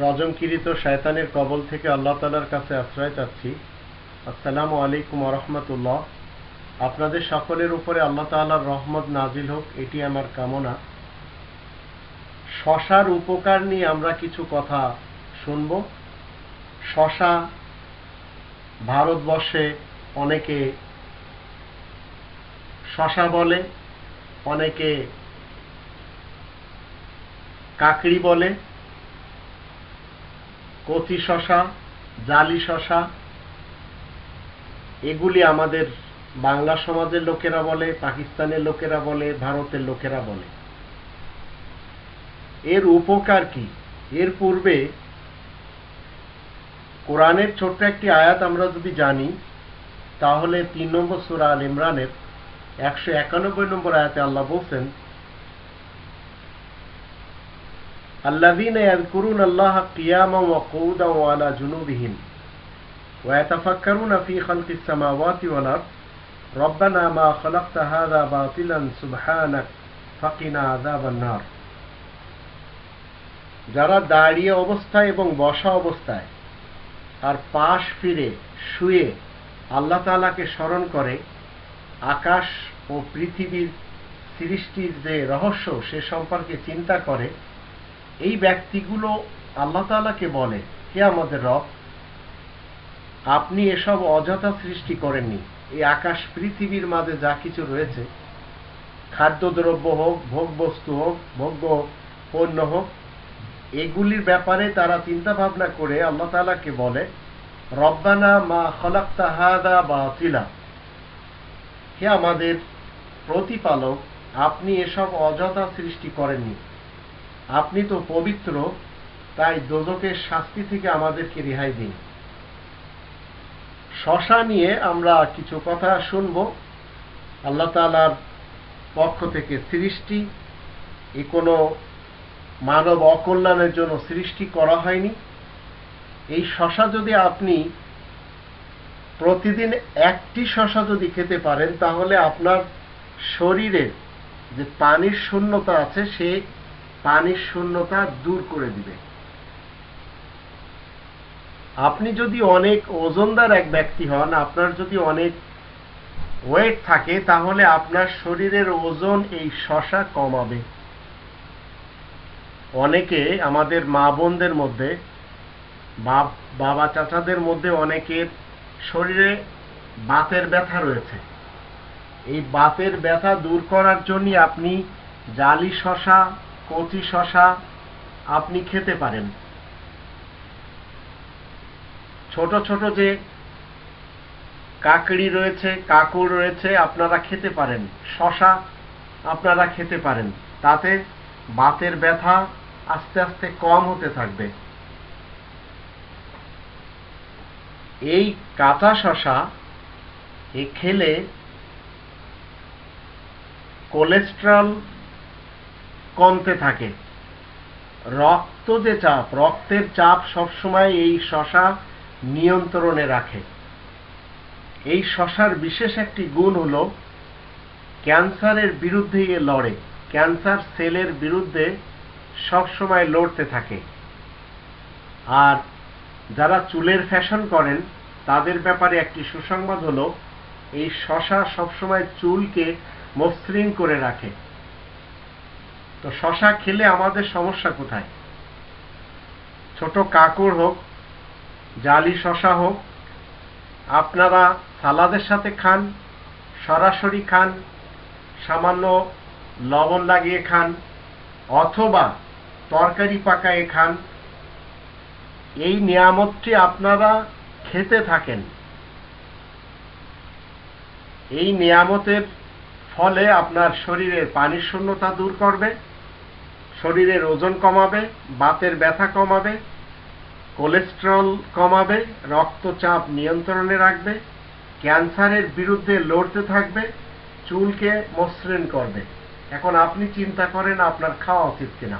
রজমকিরিত শয়তানের কবল থেকে আল্লাহ তাআলার কাছে আশ্রয় চাচ্ছি। আসসালামু আলাইকুম ওয়া রাহমাতুল্লাহ। আপনাদের সকলের উপরে আল্লাহ তাআলার রহমত নাজিল হোক, এটি আমার কামনা। শশার উপকার নিয়ে আমরা কিছু কথা শুনব। শশা ভারতবর্ষে অনেকে শশা বলে, অনেকে কাকড়ি বলে, কচি শশা, জালি শশা, এগুলি আমাদের বাংলা সমাজের লোকেরা বলে, পাকিস্তানের লোকেরা বলে, ভারতের লোকেরা বলে। এর উপকার কি? এর পূর্বে কোরআনের ছোট্ট একটি আয়াত আমরা যদি জানি, তাহলে 3 নম্বর সূরা আল ইমরানের 191 নম্বর আয়াতে আল্লাহ বলছেন, আল্লাযীনা ইয়াযকুরুনাল্লাহা কিয়ামান ওয়া কুউদান ওয়া আলা জুনুবিহিম ওয়া ইয়াতাফাক্কারুনা ফী খালকিস সামাওয়াতি ওয়াল আরদ রব্বানা মা খালাকতা হাযা বাতিলান সুবহানাক ফাকিনা আযাবান নার। যারা দাঁড়িয়ে অবস্থায় এবং বসা অবস্থায় আর পাশ ফিরে শুয়ে আল্লাহ তাআলাকে স্মরণ করে, আকাশ ও পৃথিবীর সৃষ্টির যে রহস্য সে সম্পর্কে চিন্তা করে, এই ব্যক্তিগুলো আল্লাহ তাআলাকে বলে, হে আমাদের রব, আপনি এসব অযথা সৃষ্টি করেননি। এই আকাশ পৃথিবীর মাঝে যা কিছু রয়েছে, খাদ্যদ্রব্য হোক, ভোগবস্তু হোক, ভোগ্য পণ্য হোক, এগুলির ব্যাপারে তারা চিন্তা ভাবনা করে আল্লাহ তাআলাকে বলে, রব্বানা মা খালাকতা হাযা বাতিলা, হে আমাদের প্রতিপালক, আপনি এসব অযথা সৃষ্টি করেননি, আপনি তো পবিত্র, তাই দোজখের শাস্তি থেকে আমাদেরকে রেহাই দিন। শশা নিয়ে আমরা কিছু কথা শুনব। আল্লাহ তাআলার পক্ষ থেকে সৃষ্টি, এ কোনো মানব অকল্যাণের জন্য সৃষ্টি করা হয়নি। এই শশা যদি আপনি প্রতিদিন একটি শশা যদি খেতে পারেন, তাহলে আপনার শরীরের যে পানির শূন্যতা আছে, সে পানির শূন্যতা দূর করে দিবে। আপনি যদি অনেক ওজনদার এক ব্যক্তি হন, আপনার যদি অনেক ওয়েট থাকে, তাহলে আপনার শরীরের ওজন এই শশা কমাবে। অনেকে আমাদের মা বোনদের মধ্যে, বাবা চাচাদের মধ্যে অনেকের শরীরে বাতের ব্যথা রয়েছে। এই বাতের ব্যথা দূর করার জন্য আপনি জালি শশা, কচি শশা আপনি খেতে পারেন। ছোট ছোট যে কাকড়ি রয়েছে, কাকুর রয়েছে, আপনারা খেতে পারেন। শশা আপনারা খেতে পারেন, তাতে বাতের ব্যথা আস্তে আস্তে কম হতে থাকবে। এই কাঁচা শশা খেলে কোলেস্টেরল কমতে থাকে। রক্ত যে চাপ, রক্তের চাপ সবসময় এই শশা নিয়ন্ত্রণে রাখে। এই শশার বিশেষ একটি গুণ হলো ক্যান্সারের বিরুদ্ধে লড়ে, ক্যান্সার সেলের বিরুদ্ধে সবসময় লড়তে থাকে। আর যারা চুলের ফ্যাশন করেন, তাদের ব্যাপারে একটি সুসংবাদ হলো, এই শশা সবসময় চুলকে মসৃণ করে রাখে। তো শশা খেলে আমাদের সমস্যা কোথায়? ছোট কাকুর হোক, জালি শশা হোক, আপনারা সালাদের সাথে খান, সরাসরি খান, সামান্য লবণ লাগিয়ে খান, অথবা তরকারি পাকায়ে খান। এই নিয়ামতটি আপনারা খেতে থাকেন। এই নিয়ামতের ফলে আপনার শরীরের পানির শূন্যতা দূর করবে, শরীরের ওজন কমাবে, বাতের ব্যথা কমাবে, কোলেস্টেরল কমাবে, রক্তচাপ নিয়ন্ত্রণে রাখবে, ক্যান্সারের বিরুদ্ধে লড়তে থাকবে, চুলকে মসৃণ করবে। এখন আপনি চিন্তা করেন আপনার খাওয়া উচিত কিনা।